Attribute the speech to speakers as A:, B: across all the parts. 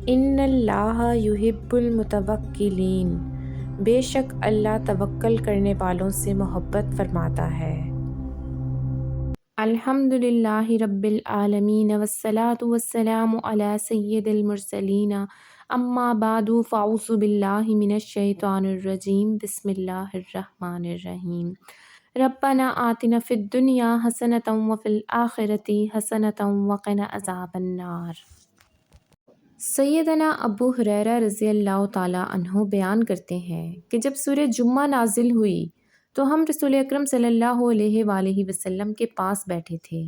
A: ان اللہ یحب المتوکلین، بے شک اللہ توکل کرنے والوں سے محبت فرماتا ہے۔ الحمد للہ رب العالمین والصلاة والسلام علی سید المرسلین، اما بعد فاعوذ باللہ من الشیطان الرجیم، بسم اللہ الرحمن الرحیم۔ ربنا آتنا فی الدنیا حسنۃ وفی الآخرۃ حسنۃ وقنا عذاب النار۔ سیدنا ابو ہریرہ رضی اللہ تعالیٰ عنہ بیان کرتے ہیں کہ جب سورہ جمعہ نازل ہوئی تو ہم رسول اکرم صلی اللہ علیہ وآلہ وسلم کے پاس بیٹھے تھے۔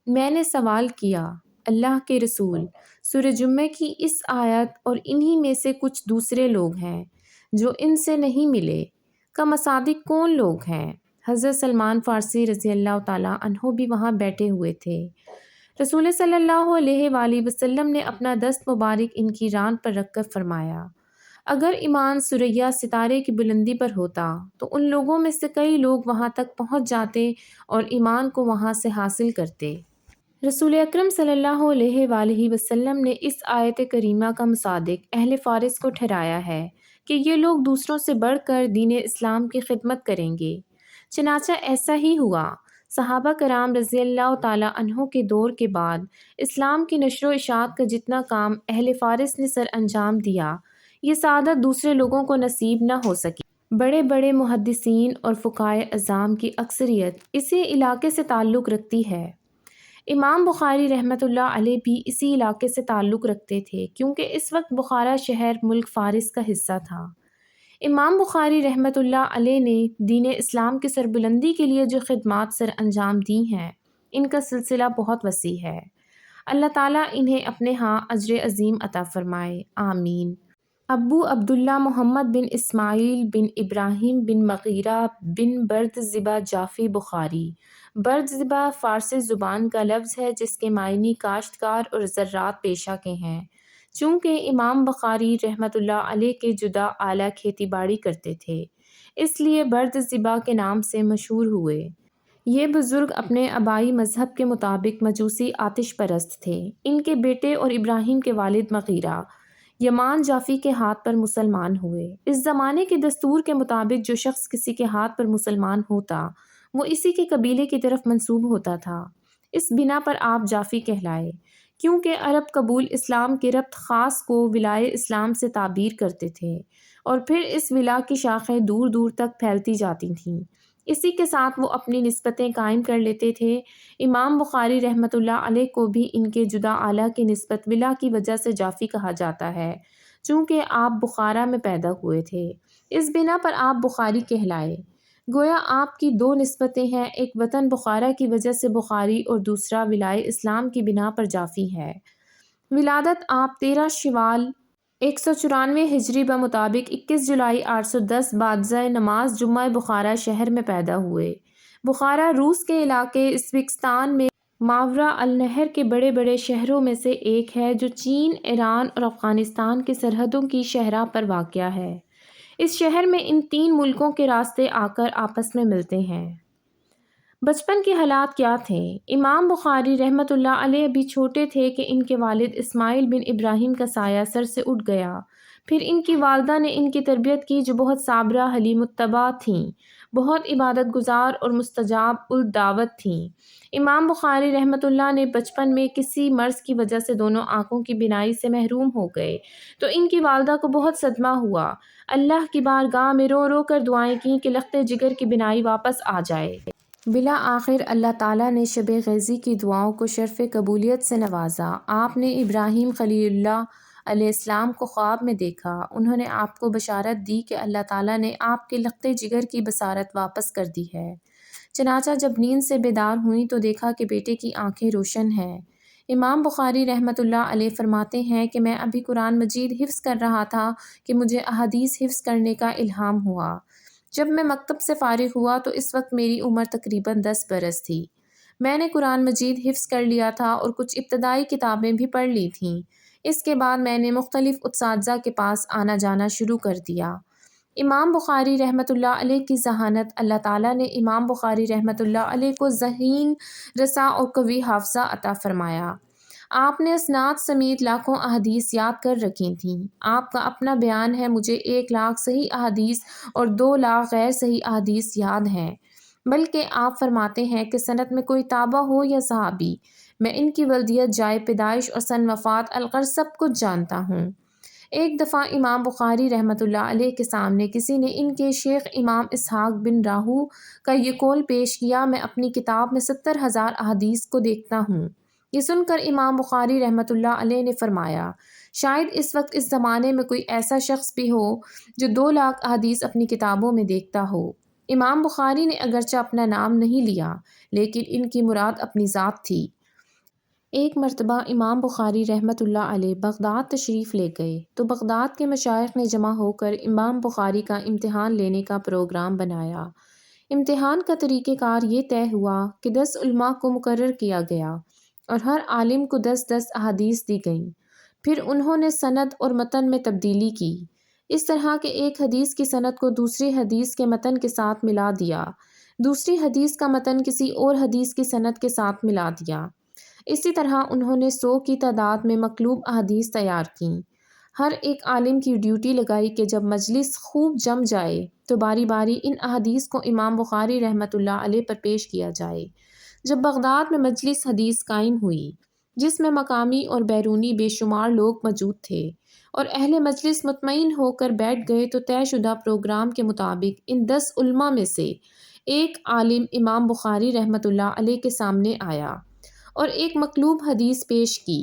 A: میں نے سوال کیا، اللہ کے رسول، سورہ جمعہ کی اس آیت اور انہی میں سے کچھ دوسرے لوگ ہیں جو ان سے نہیں ملے، کا مصادق کون لوگ ہیں؟ حضرت سلمان فارسی رضی اللہ تعالیٰ عنہ بھی وہاں بیٹھے ہوئے تھے۔ رسول صلی اللہ علیہ وآلہ وسلم نے اپنا دست مبارک ان کی ران پر رکھ کر فرمایا، اگر ایمان ثریا ستارے کی بلندی پر ہوتا تو ان لوگوں میں سے کئی لوگ وہاں تک پہنچ جاتے اور ایمان کو وہاں سے حاصل کرتے۔ رسول اکرم صلی اللہ علیہ وآلہ وسلم نے اس آیت کریمہ کا مصادق اہل فارس کو ٹھہرایا ہے کہ یہ لوگ دوسروں سے بڑھ کر دین اسلام کی خدمت کریں گے۔ چنانچہ ایسا ہی ہوا۔ صحابہ کرام رضی اللہ تعالیٰ عنہ کے دور کے بعد اسلام کی نشر و اشاعت کا جتنا کام اہل فارس نے سر انجام دیا، یہ سعادت دوسرے لوگوں کو نصیب نہ ہو سکی۔ بڑے بڑے محدثین اور فقہائے اعظام کی اکثریت اسی علاقے سے تعلق رکھتی ہے۔ امام بخاری رحمۃ اللہ علیہ بھی اسی علاقے سے تعلق رکھتے تھے کیونکہ اس وقت بخارا شہر ملک فارس کا حصہ تھا۔ امام بخاری رحمۃ اللہ علیہ نے دین اسلام کی سربلندی کے لیے جو خدمات سر انجام دی ہیں، ان کا سلسلہ بہت وسیع ہے۔ اللہ تعالیٰ انہیں اپنے ہاں اجر عظیم عطا فرمائے، آمین۔ ابو عبداللہ محمد بن اسماعیل بن ابراہیم بن مغیرہ بن بردزبہ جعفی بخاری۔ بردزبہ فارسی زبان کا لفظ ہے جس کے معنی کاشتکار اور زراعت پیشہ کے ہیں۔ چونکہ امام بخاری رحمۃ اللہ علیہ کے جدہ اعلیٰ کھیتی باڑی کرتے تھے، اس لیے بردزبہ کے نام سے مشہور ہوئے۔ یہ بزرگ اپنے آبائی مذہب کے مطابق مجوسی آتش پرست تھے۔ ان کے بیٹے اور ابراہیم کے والد مغیرہ یمان جعفی کے ہاتھ پر مسلمان ہوئے۔ اس زمانے کے دستور کے مطابق جو شخص کسی کے ہاتھ پر مسلمان ہوتا وہ اسی کے قبیلے کی طرف منسوب ہوتا تھا۔ اس بنا پر آپ جعفی کہلائے، کیونکہ عرب قبول اسلام کے ربط خاص کو ولائے اسلام سے تعبیر کرتے تھے اور پھر اس ولا کی شاخیں دور دور تک پھیلتی جاتی تھیں۔ اسی کے ساتھ وہ اپنی نسبتیں قائم کر لیتے تھے۔ امام بخاری رحمۃ اللہ علیہ کو بھی ان کے جدہ اعلیٰ کی نسبت ولا کی وجہ سے جعفی کہا جاتا ہے، چونکہ آپ بخارا میں پیدا ہوئے تھے۔ اس بنا پر آپ بخاری کہلائے۔ گویا آپ کی دو نسبتیں ہیں، ایک وطن بخارا کی وجہ سے بخاری اور دوسرا ولائے اسلام کی بنا پر جعفی ہے۔ ولادت آپ 13 شوال 194 ہجری بمطابق 21 جولائی 810 بعدازاں نماز جمعہ بخارا شہر میں پیدا ہوئے۔ بخارا روس کے علاقے ازبکستان میں ماورا النہر کے بڑے بڑے شہروں میں سے ایک ہے جو چین، ایران اور افغانستان کی سرحدوں کی شاہراہ پر واقع ہے۔ اس شہر میں ان تین ملکوں کے راستے آ کر آپس میں ملتے ہیں۔ بچپن کے حالات کیا تھے؟ امام بخاری رحمۃ اللہ علیہ ابھی چھوٹے تھے کہ ان کے والد اسماعیل بن ابراہیم کا سایہ سر سے اٹھ گیا۔ پھر ان کی والدہ نے ان کی تربیت کی جو بہت صابرہ، حلیم الطبع تھیں، بہت عبادت گزار اور مستجاب الدعوت تھیں۔ امام بخاری رحمۃ اللہ نے بچپن میں کسی مرض کی وجہ سے دونوں آنکھوں کی بینائی سے محروم ہو گئے تو ان کی والدہ کو بہت صدمہ ہوا۔ اللہ کی بارگاہ میں رو رو کر دعائیں کیں کہ لخت جگر کی بینائی واپس آ جائے۔ بالآخر اللہ تعالیٰ نے شب غیظی کی دعاؤں کو شرف قبولیت سے نوازا۔ آپ نے ابراہیم خلیل اللہ علیہ السلام کو خواب میں دیکھا۔ انہوں نے آپ کو بشارت دی کہ اللہ تعالیٰ نے آپ کے لخت جگر کی بصارت واپس کر دی ہے۔ چنانچہ جب نیند سے بیدار ہوئیں تو دیکھا کہ بیٹے کی آنکھیں روشن ہیں۔ امام بخاری رحمۃ اللہ علیہ فرماتے ہیں کہ میں ابھی قرآن مجید حفظ کر رہا تھا کہ مجھے احادیث حفظ کرنے کا الہام ہوا۔ جب میں مکتب سے فارغ ہوا تو اس وقت میری عمر تقریباً 10 برس تھی۔ میں نے قرآن مجید حفظ کر لیا تھا اور کچھ ابتدائی کتابیں بھی پڑھ لی تھیں۔ اس کے بعد میں نے مختلف اساتذہ کے پاس آنا جانا شروع کر دیا۔ امام بخاری رحمۃ اللہ علیہ کی ذہانت، اللہ تعالیٰ نے امام بخاری رحمۃ اللہ علیہ کو ذہین، رسا اور قوی حافظہ عطا فرمایا۔ آپ نے اسناد سمیت لاکھوں احادیث یاد کر رکھی تھیں۔ آپ کا اپنا بیان ہے، مجھے 1 لاکھ صحیح احادیث اور 2 لاکھ غیر صحیح احادیث یاد ہیں۔ بلکہ آپ فرماتے ہیں کہ سند میں کوئی تابع ہو یا صحابی، میں ان کی ولدیت، جائے پیدائش اور سن وفات الغرض سب کچھ جانتا ہوں۔ ایک دفعہ امام بخاری رحمۃ اللہ علیہ کے سامنے کسی نے ان کے شیخ امام اسحاق بن راہو کا یہ قول پیش کیا، میں اپنی کتاب میں 70,000 احادیث کو دیکھتا ہوں۔ یہ سن کر امام بخاری رحمۃ اللہ علیہ نے فرمایا، شاید اس وقت اس زمانے میں کوئی ایسا شخص بھی ہو جو 2 لاکھ احادیث اپنی کتابوں میں دیکھتا ہو۔ امام بخاری نے اگرچہ اپنا نام نہیں لیا، لیکن ان کی مراد اپنی ذات تھی۔ ایک مرتبہ امام بخاری رحمۃ اللہ علیہ بغداد تشریف لے گئے تو بغداد کے مشائخ نے جمع ہو کر امام بخاری کا امتحان لینے کا پروگرام بنایا۔ امتحان کا طریقہ کار یہ طے ہوا کہ 10 علماء کو مقرر کیا گیا اور ہر عالم کو 10 احادیث دی گئیں۔ پھر انہوں نے سند اور متن میں تبدیلی کی، اس طرح کہ ایک حدیث کی سند کو دوسری حدیث کے متن کے ساتھ ملا دیا، دوسری حدیث کا متن کسی اور حدیث کی سند کے ساتھ ملا دیا۔ اسی طرح انہوں نے 100 کی تعداد میں مقلوب احادیث تیار کیں۔ ہر ایک عالم کی ڈیوٹی لگائی کہ جب مجلس خوب جم جائے تو باری باری ان احادیث کو امام بخاری رحمۃ اللہ علیہ پر پیش کیا جائے۔ جب بغداد میں مجلس حدیث قائم ہوئی، جس میں مقامی اور بیرونی بے شمار لوگ موجود تھے، اور اہل مجلس مطمئن ہو کر بیٹھ گئے تو طے شدہ پروگرام کے مطابق ان 10 علماء میں سے ایک عالم امام بخاری رحمۃ اللہ علیہ کے سامنے آیا اور ایک مقلوب حدیث پیش کی۔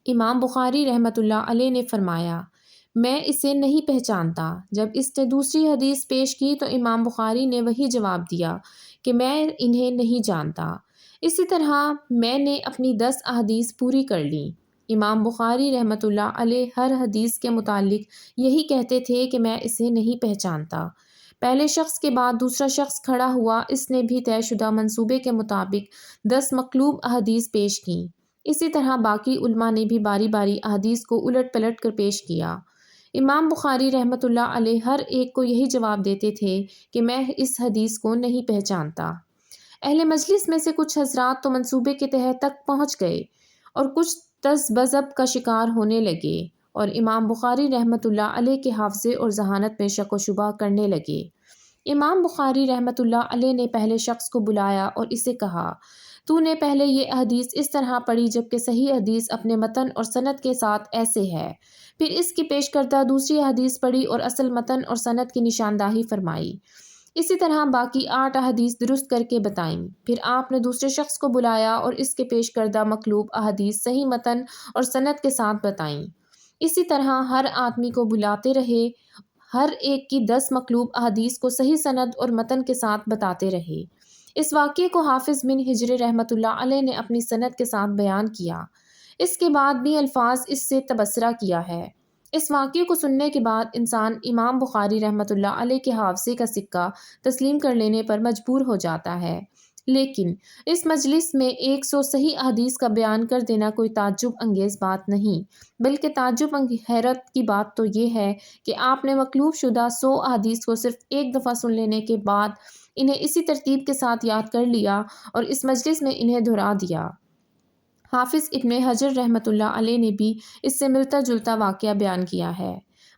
A: امام بخاری رحمۃ اللہ علیہ نے فرمایا، میں اسے نہیں پہچانتا۔ جب اس نے دوسری حدیث پیش کی تو امام بخاری نے وہی جواب دیا کہ میں انہیں نہیں جانتا۔ اسی طرح میں نے اپنی 10 احادیث پوری کر لیں۔ امام بخاری رحمۃ اللہ علیہ ہر حدیث کے متعلق یہی کہتے تھے کہ میں اسے نہیں پہچانتا۔ پہلے شخص کے بعد دوسرا شخص کھڑا ہوا، اس نے بھی طے شدہ منصوبے کے مطابق 10 مقلوب احادیث پیش کیں۔ اسی طرح باقی علماء نے بھی باری باری احادیث کو الٹ پلٹ کر پیش کیا۔ امام بخاری رحمۃ اللہ علیہ ہر ایک کو یہی جواب دیتے تھے کہ میں اس حدیث کو نہیں پہچانتا۔ اہل مجلس میں سے کچھ حضرات تو منصوبے کے تہہ تک پہنچ گئے اور کچھ تذبذب کا شکار ہونے لگے اور امام بخاری رحمۃ اللہ علیہ کے حافظے اور ذہانت میں شک و شبہ کرنے لگے۔ امام بخاری رحمۃ اللہ علیہ نے پہلے شخص کو بلایا اور اسے کہا، تو نے پہلے یہ حدیث اس طرح پڑھی جبکہ صحیح حدیث اپنے متن اور سند کے ساتھ ایسے ہے، پھر اس کی پیش کردہ دوسری حدیث پڑھی اور اصل متن اور سند کی نشاندہی فرمائی۔ اسی طرح باقی 8 احادیث درست کر کے بتائیں۔ پھر آپ نے دوسرے شخص کو بلایا اور اس کے پیش کردہ مقلوب احادیث صحیح متن اور سند کے ساتھ بتائیں۔ اسی طرح ہر آدمی کو بلاتے رہے، ہر ایک کی 10 مقلوب احادیث کو صحیح سند اور متن کے ساتھ بتاتے رہے۔ اس واقعے کو حافظ بن حجر رحمۃ اللہ علیہ نے اپنی سند کے ساتھ بیان کیا۔ اس کے بعد بھی الفاظ اس سے تبصرہ کیا ہے۔ اس واقعے کو سننے کے بعد انسان امام بخاری رحمۃ اللہ علیہ کے حافظے کا سکہ تسلیم کر لینے پر مجبور ہو جاتا ہے، لیکن اس مجلس میں 100 صحیح احادیث کا بیان کر دینا کوئی تعجب انگیز بات نہیں، بلکہ تعجب حیرت کی بات تو یہ ہے کہ آپ نے مقلوب شدہ 100 احادیث کو صرف ایک دفعہ سن لینے کے بعد انہیں اسی ترتیب کے ساتھ یاد کر لیا اور اس مجلس میں انہیں دہرا دیا۔ حافظ ابن حجر رحمۃ اللہ علیہ نے بھی اس سے ملتا جلتا واقعہ بیان کیا ہے۔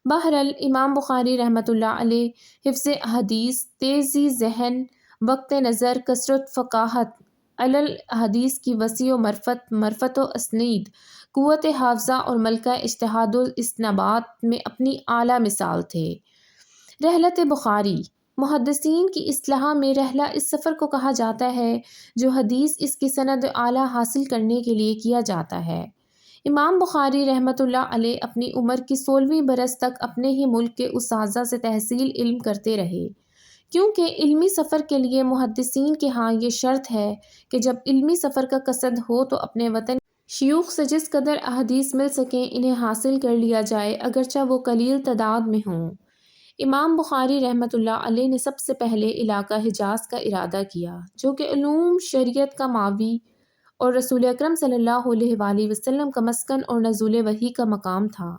A: بہرحال امام بخاری رحمۃ اللہ علیہ حفظ احادیث، تیزی ذہن، وقت نظر، کثرت فقاہت، علل احادیث کی وسیع و معرفت و اسنید، قوت حافظہ اور ملکہ اجتہاد و استنباط میں اپنی اعلیٰ مثال تھے۔ رحلت بخاری، محدثین کی اصطلاح میں رحلہ اس سفر کو کہا جاتا ہے جو حدیث اس کی سند اعلیٰ حاصل کرنے کے لیے کیا جاتا ہے۔ امام بخاری رحمۃ اللہ علیہ اپنی عمر کی 16ویں برس تک اپنے ہی ملک کے اساتذہ سے تحصیل علم کرتے رہے، کیونکہ علمی سفر کے لیے محدثین کے ہاں یہ شرط ہے کہ جب علمی سفر کا قصد ہو تو اپنے وطن شیوخ سے جس قدر احادیث مل سکیں انہیں حاصل کر لیا جائے، اگرچہ وہ قلیل تعداد میں ہوں۔ امام بخاری رحمۃ اللہ علیہ نے سب سے پہلے علاقہ حجاز کا ارادہ کیا، جو کہ علوم شریعت کا ماوی اور رسول اکرم صلی اللہ علیہ وآلہ وسلم کا مسکن اور نزول وحی کا مقام تھا،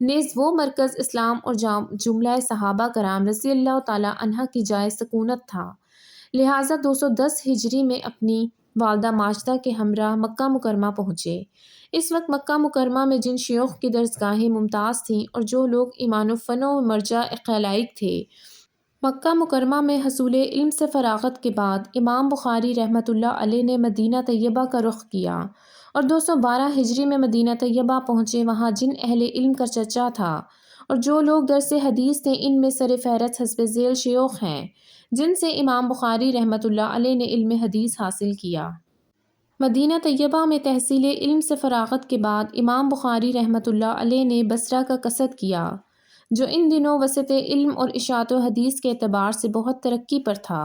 A: نیز وہ مرکز اسلام اور جملہ صحابہ کرام رضی اللہ تعالی عنہ کی جائے سکونت تھا۔ لہٰذا 210 ہجری میں اپنی والدہ ماجدہ کے ہمراہ مکہ مکرمہ پہنچے۔ اس وقت مکہ مکرمہ میں جن شیوخ کی درسگاہیں ممتاز تھیں اور جو لوگ ایمان و فن و مرجع خلائق تھے، مکہ مکرمہ میں حصول علم سے فراغت کے بعد امام بخاری رحمۃ اللہ علیہ نے مدینہ طیبہ کا رخ کیا اور 212 ہجری میں مدینہ طیبہ پہنچے۔ وہاں جن اہل علم کا چرچا تھا اور جو لوگ درس حدیث تھے، ان میں سر فہرست حسب ذیل شیوخ ہیں جن سے امام بخاری رحمۃ اللہ علیہ نے علم حدیث حاصل کیا۔ مدینہ طیبہ میں تحصیل علم سے فراغت کے بعد امام بخاری رحمۃ اللہ علیہ نے بصرہ کا قصد کیا، جو ان دنوں وسعت علم اور اشاعت و حدیث کے اعتبار سے بہت ترقی پر تھا۔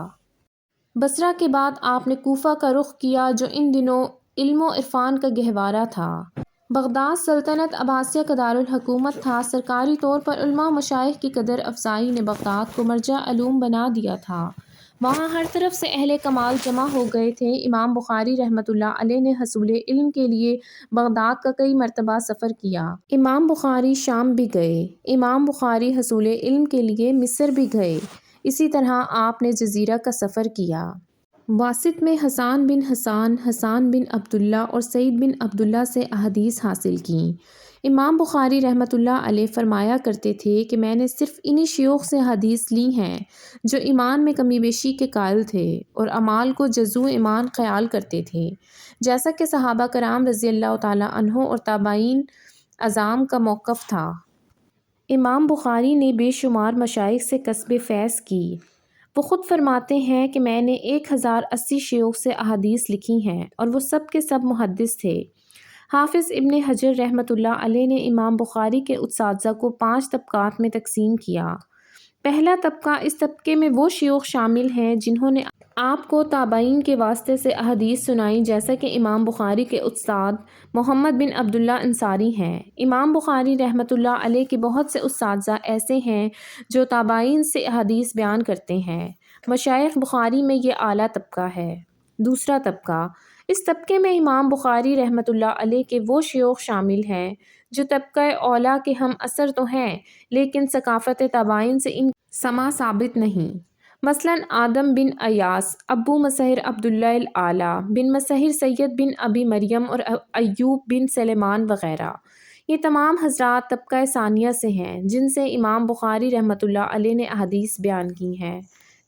A: بصرہ کے بعد آپ نے کوفہ کا رخ کیا، جو ان دنوں علم و عرفان کا گہوارہ تھا۔ بغداد سلطنت عباسیہ کا دارالحکومت تھا۔ سرکاری طور پر علماء و مشائخ کی قدر افزائی نے بغداد کو مرجع علوم بنا دیا تھا۔ وہاں ہر طرف سے اہل کمال جمع ہو گئے تھے۔ امام بخاری رحمۃ اللہ علیہ نے حصول علم کے لیے بغداد کا کئی مرتبہ سفر کیا۔ امام بخاری شام بھی گئے۔ امام بخاری حصول علم کے لیے مصر بھی گئے۔ اسی طرح آپ نے جزیرہ کا سفر کیا۔ واسط میں حسان بن حسان، حسان بن عبداللہ اور سعید بن عبداللہ سے احادیث حاصل کیں۔ امام بخاری رحمۃ اللہ علیہ فرمایا کرتے تھے کہ میں نے صرف انہی شیوخ سے حدیث لی ہیں جو ایمان میں کمی بیشی کے قائل تھے اور اعمال کو جزو ایمان خیال کرتے تھے، جیسا کہ صحابہ کرام رضی اللہ تعالیٰ عنہ اور تابعین اعظام کا موقف تھا۔ امام بخاری نے بے شمار مشائخ سے کسب فیض کی۔ وہ خود فرماتے ہیں کہ میں نے 1080 شیوخ سے احادیث لکھی ہیں اور وہ سب کے سب محدث تھے۔ حافظ ابن حجر رحمۃ اللہ علیہ نے امام بخاری کے اساتذہ کو 5 طبقات میں تقسیم کیا۔ پہلا طبقہ، اس طبقے میں وہ شیوخ شامل ہیں جنہوں نے آپ کو تابعین کے واسطے سے احادیث سنائی، جیسا کہ امام بخاری کے استاد محمد بن عبداللہ انصاری ہیں۔ امام بخاری رحمۃ اللہ علیہ کے بہت سے اساتذہ ایسے ہیں جو تابعین سے احادیث بیان کرتے ہیں۔ مشائخ بخاری میں یہ اعلیٰ طبقہ ہے۔ دوسرا طبقہ، اس طبقے میں امام بخاری رحمۃ اللہ علیہ کے وہ شیوخ شامل ہیں جو طبقہ اولیٰ کے ہم اثر تو ہیں لیکن ثقافت تابعین سے ان سماع ثابت نہیں، مثلاً آدم بن ایاس، ابو مسہر عبداللہ الاعلیٰ بن مسہر، سید بن ابی مریم اور ایوب بن سلیمان وغیرہ۔ یہ تمام حضرات طبقہ ثانیہ سے ہیں جن سے امام بخاری رحمۃ اللہ علیہ نے احادیث بیان کی ہیں۔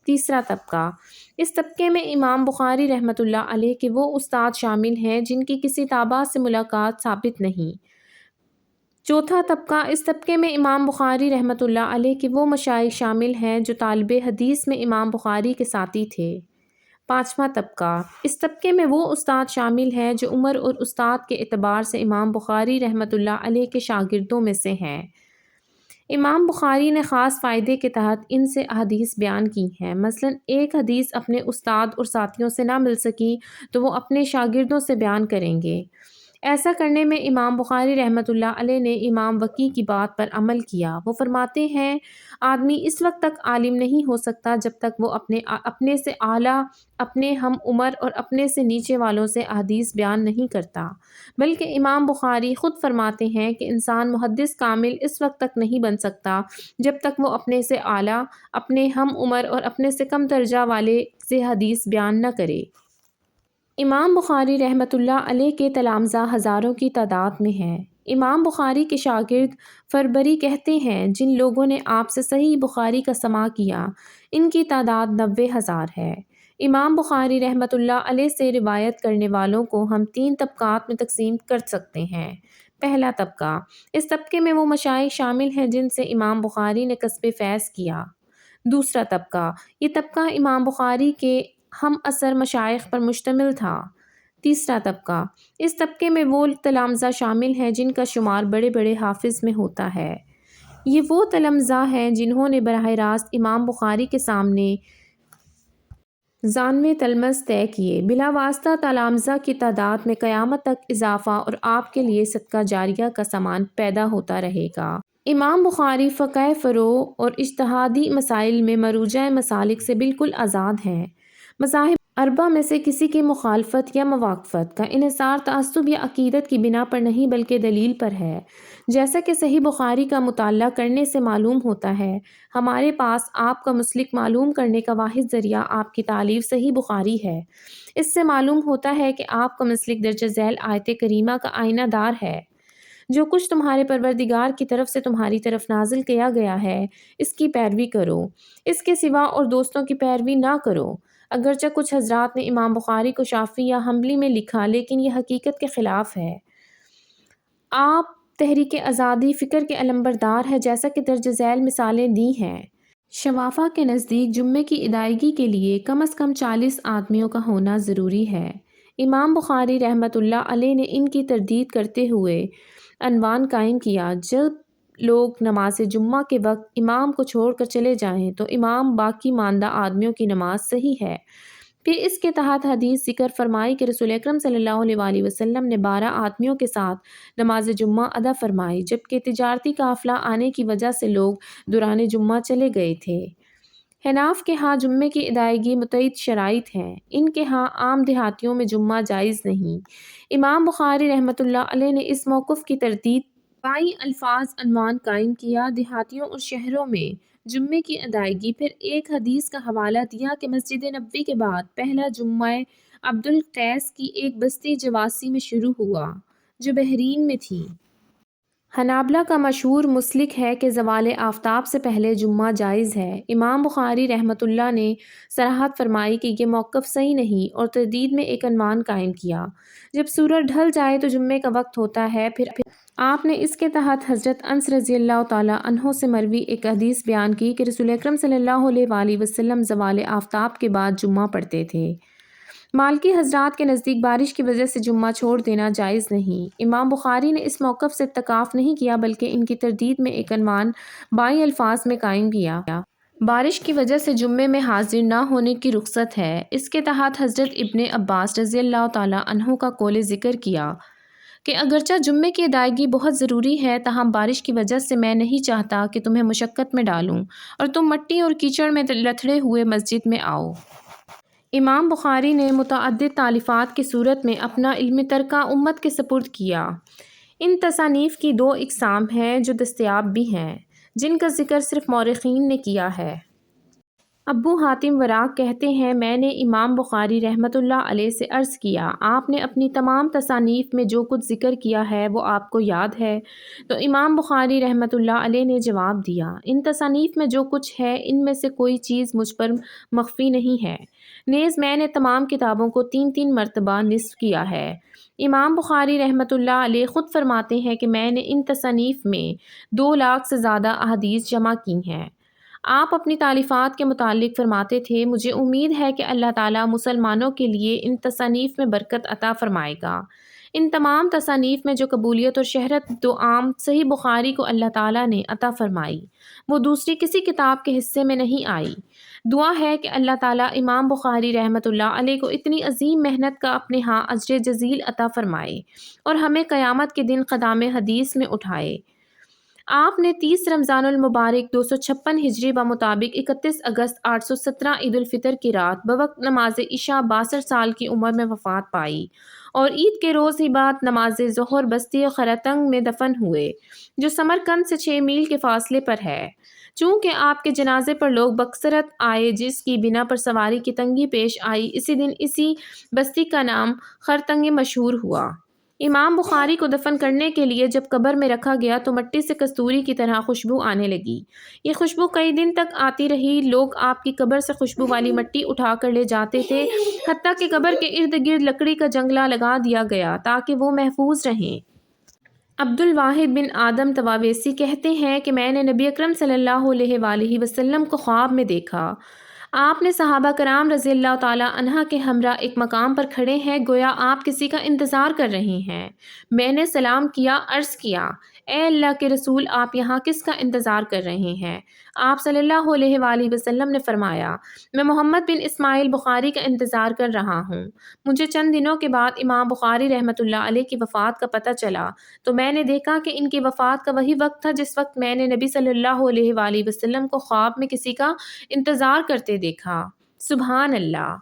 A: تیسرا طبقہ، اس طبقے میں امام بخاری رحمۃ اللہ علیہ کے وہ استاد شامل ہیں جن کی کسی تابع سے ملاقات ثابت نہیں۔ چوتھا طبقہ، اس طبقے میں امام بخاری رحمۃ اللہ علیہ کے وہ مشائخ شامل ہیں جو طالب حدیث میں امام بخاری کے ساتھی تھے۔ پانچواں طبقہ، اس طبقے میں وہ استاد شامل ہیں جو عمر اور استاد کے اعتبار سے امام بخاری رحمۃ اللہ علیہ کے شاگردوں میں سے ہیں۔ امام بخاری نے خاص فائدے کے تحت ان سے احادیث بیان کی ہیں، مثلاً ایک حدیث اپنے استاد اور ساتھیوں سے نہ مل سکی تو وہ اپنے شاگردوں سے بیان کریں گے۔ ایسا کرنے میں امام بخاری رحمۃ اللہ علیہ نے امام وکیع کی بات پر عمل کیا۔ وہ فرماتے ہیں، آدمی اس وقت تک عالم نہیں ہو سکتا جب تک وہ اپنے سے اعلیٰ، اپنے ہم عمر اور اپنے سے نیچے والوں سے احادیث بیان نہیں کرتا، بلکہ امام بخاری خود فرماتے ہیں کہ انسان محدث کامل اس وقت تک نہیں بن سکتا جب تک وہ اپنے سے اعلیٰ، اپنے ہم عمر اور اپنے سے کم درجہ والے سے حدیث بیان نہ کرے۔ امام بخاری رحمۃ اللہ علیہ کے تلامذہ ہزاروں کی تعداد میں ہیں۔ امام بخاری کے شاگرد فربری کہتے ہیں، جن لوگوں نے آپ سے صحیح بخاری کا سماع کیا ان کی تعداد 90,000 ہے۔ امام بخاری رحمۃ اللہ علیہ سے روایت کرنے والوں کو ہم 3 طبقات میں تقسیم کر سکتے ہیں۔ پہلا طبقہ، اس طبقے میں وہ مشائخ شامل ہیں جن سے امام بخاری نے کسب فیض کیا۔ دوسرا طبقہ، یہ طبقہ امام بخاری کے ہم اثر مشائخ پر مشتمل تھا۔ تیسرا طبقہ، اس طبقے میں وہ تلامذہ شامل ہیں جن کا شمار بڑے بڑے حافظ میں ہوتا ہے۔ یہ وہ تلامذہ ہیں جنہوں نے براہ راست امام بخاری کے سامنے ثانوی تلمذ طے کیے۔ بلا واسطہ تلامذہ کی تعداد میں قیامت تک اضافہ اور آپ کے لیے صدقہ جاریہ کا سامان پیدا ہوتا رہے گا۔ امام بخاری فقہ فروع اور اجتہادی مسائل میں مروجع مسالک سے بالکل آزاد ہیں۔ مذاہب اربع میں سے کسی کی مخالفت یا موافقت کا انحصار تعصب یا عقیدت کی بنا پر نہیں بلکہ دلیل پر ہے۔ جیسا کہ صحیح بخاری کا مطالعہ کرنے سے معلوم ہوتا ہے، ہمارے پاس آپ کا مسلک معلوم کرنے کا واحد ذریعہ آپ کی تالیف صحیح بخاری ہے۔ اس سے معلوم ہوتا ہے کہ آپ کا مسلک درجہ ذیل آیت کریمہ کا آئینہ دار ہے۔ جو کچھ تمہارے پروردگار کی طرف سے تمہاری طرف نازل کیا گیا ہے، اس کی پیروی کرو، اس کے سوا اور دوستوں کی پیروی نہ کرو۔ اگرچہ کچھ حضرات نے امام بخاری کو شافعی یا حنبلی میں لکھا، لیکن یہ حقیقت کے خلاف ہے۔ آپ تحریک آزادی فکر کے علمبردار ہے، جیسا کہ درج ذیل مثالیں دی ہیں۔ شوافہ کے نزدیک جمعے کی ادائیگی کے لیے کم از کم 40 آدمیوں کا ہونا ضروری ہے۔ امام بخاری رحمۃ اللہ علیہ نے ان کی تردید کرتے ہوئے عنوان قائم کیا: جب لوگ نماز جمعہ کے وقت امام کو چھوڑ کر چلے جائیں تو امام باقی ماندہ آدمیوں کی نماز صحیح ہے۔ پھر اس کے تحت حدیث ذکر فرمائی کہ رسول اکرم صلی اللہ علیہ وآلہ وسلم نے 12 آدمیوں کے ساتھ نماز جمعہ ادا فرمائی، جبکہ تجارتی قافلہ آنے کی وجہ سے لوگ دوران جمعہ چلے گئے تھے۔ حناف کے ہاں جمعے کی ادائیگی متعدد شرائط ہیں، ان کے ہاں عام دیہاتیوں میں جمعہ جائز نہیں۔ امام بخاری رحمۃ اللہ علیہ نے اس موقف کی تردید بائی الفاظ عنوان قائم کیا: دیہاتیوں اور شہروں میں جمعے کی ادائیگی۔ پھر ایک حدیث کا حوالہ دیا کہ مسجد نبوی کے بعد پہلا جمعہ عبد القیس کی ایک بستی جواسی میں شروع ہوا، جو بحرین میں تھی۔ حنابلہ کا مشہور مسلک ہے کہ زوال آفتاب سے پہلے جمعہ جائز ہے۔ امام بخاری رحمۃ اللہ نے صراحت فرمائی کہ یہ موقف صحیح نہیں، اور تردید میں ایک عنوان قائم کیا: جب سورج ڈھل جائے تو جمعے کا وقت ہوتا ہے۔ پھر آپ نے اس کے تحت حضرت انس رضی اللہ تعالیٰ عنہ سے مروی ایک حدیث بیان کی کہ رسول اکرم صلی اللہ علیہ وآلہ وسلم زوال آفتاب کے بعد جمعہ پڑھتے تھے۔ مالکی حضرات کے نزدیک بارش کی وجہ سے جمعہ چھوڑ دینا جائز نہیں۔ امام بخاری نے اس موقف سے اتکاف نہیں کیا، بلکہ ان کی تردید میں ایک عنوان بائی الفاظ میں قائم کیا: بارش کی وجہ سے جمعے میں حاضر نہ ہونے کی رخصت ہے۔ اس کے تحت حضرت ابن عباس رضی اللہ تعالیٰ عنہ کا قول ذکر کیا کہ اگرچہ جمعے کی ادائیگی بہت ضروری ہے، تاہم بارش کی وجہ سے میں نہیں چاہتا کہ تمہیں مشقت میں ڈالوں اور تم مٹی اور کیچڑ میں لتھڑے ہوئے مسجد میں آؤ۔ امام بخاری نے متعدد تالیفات کی صورت میں اپنا علمی ترکہ امت کے سپرد کیا۔ ان تصانیف کی 2 اقسام ہیں جو دستیاب بھی ہیں، جن کا ذکر صرف مورخین نے کیا ہے۔ ابو حاتم وراق کہتے ہیں، میں نے امام بخاری رحمۃ اللہ علیہ سے عرض کیا: آپ نے اپنی تمام تصانیف میں جو کچھ ذکر کیا ہے وہ آپ کو یاد ہے؟ تو امام بخاری رحمۃ اللہ علیہ نے جواب دیا: ان تصانیف میں جو کچھ ہے ان میں سے کوئی چیز مجھ پر مخفی نہیں ہے، نیز میں نے تمام کتابوں کو 3 مرتبہ نصف کیا ہے۔ امام بخاری رحمۃ اللہ علیہ خود فرماتے ہیں کہ میں نے ان تصانیف میں 2 لاکھ سے زیادہ احادیث جمع کی ہیں۔ آپ اپنی تالیفات کے متعلق فرماتے تھے: مجھے امید ہے کہ اللہ تعالیٰ مسلمانوں کے لیے ان تصانیف میں برکت عطا فرمائے گا۔ ان تمام تصانیف میں جو قبولیت اور شہرت دو عام صحیح بخاری کو اللہ تعالیٰ نے عطا فرمائی، وہ دوسری کسی کتاب کے حصے میں نہیں آئی۔ دعا ہے کہ اللہ تعالیٰ امام بخاری رحمۃ اللہ علیہ کو اتنی عظیم محنت کا اپنے ہاں اجر جزیل عطا فرمائے اور ہمیں قیامت کے دن قدام حدیث میں اٹھائے۔ آپ نے 30 رمضان المبارک 256 ہجری بمطابق 31 اگست 817 عید الفطر کی رات بوقت نماز عشاء 62 سال کی عمر میں وفات پائی، اور عید کے روز ہی بعد نماز ظہر بستی خرطنگ میں دفن ہوئے، جو سمرقند سے 6 میل کے فاصلے پر ہے۔ چونکہ آپ کے جنازے پر لوگ بکثرت آئے، جس کی بنا پر سواری کی تنگی پیش آئی، اسی دن اسی بستی کا نام خرطنگ مشہور ہوا۔ امام بخاری کو دفن کرنے کے لیے جب قبر میں رکھا گیا تو مٹی سے کستوری کی طرح خوشبو آنے لگی۔ یہ خوشبو کئی دن تک آتی رہی۔ لوگ آپ کی قبر سے خوشبو والی مٹی اٹھا کر لے جاتے تھے، حتیٰ کہ قبر کے ارد گرد لکڑی کا جنگلہ لگا دیا گیا تاکہ وہ محفوظ رہیں۔ عبد الواحد بن آدم طواویسی کہتے ہیں کہ میں نے نبی اکرم صلی اللہ علیہ وآلہ وسلم کو خواب میں دیکھا۔ آپ نے صحابہ کرام رضی اللہ تعالیٰ عنہ کے ہمراہ ایک مقام پر کھڑے ہیں، گویا آپ کسی کا انتظار کر رہے ہیں۔ میں نے سلام کیا، عرض کیا: اے اللہ کے رسول، آپ یہاں کس کا انتظار کر رہے ہیں؟ آپ صلی اللہ علیہ وآلہ وسلم نے فرمایا: میں محمد بن اسماعیل بخاری کا انتظار کر رہا ہوں۔ مجھے چند دنوں کے بعد امام بخاری رحمۃ اللہ علیہ کی وفات کا پتہ چلا، تو میں نے دیکھا کہ ان کی وفات کا وہی وقت تھا جس وقت میں نے نبی صلی اللہ علیہ وآلہ وسلم کو خواب میں کسی کا انتظار کرتے دیکھا۔ سبحان اللہ۔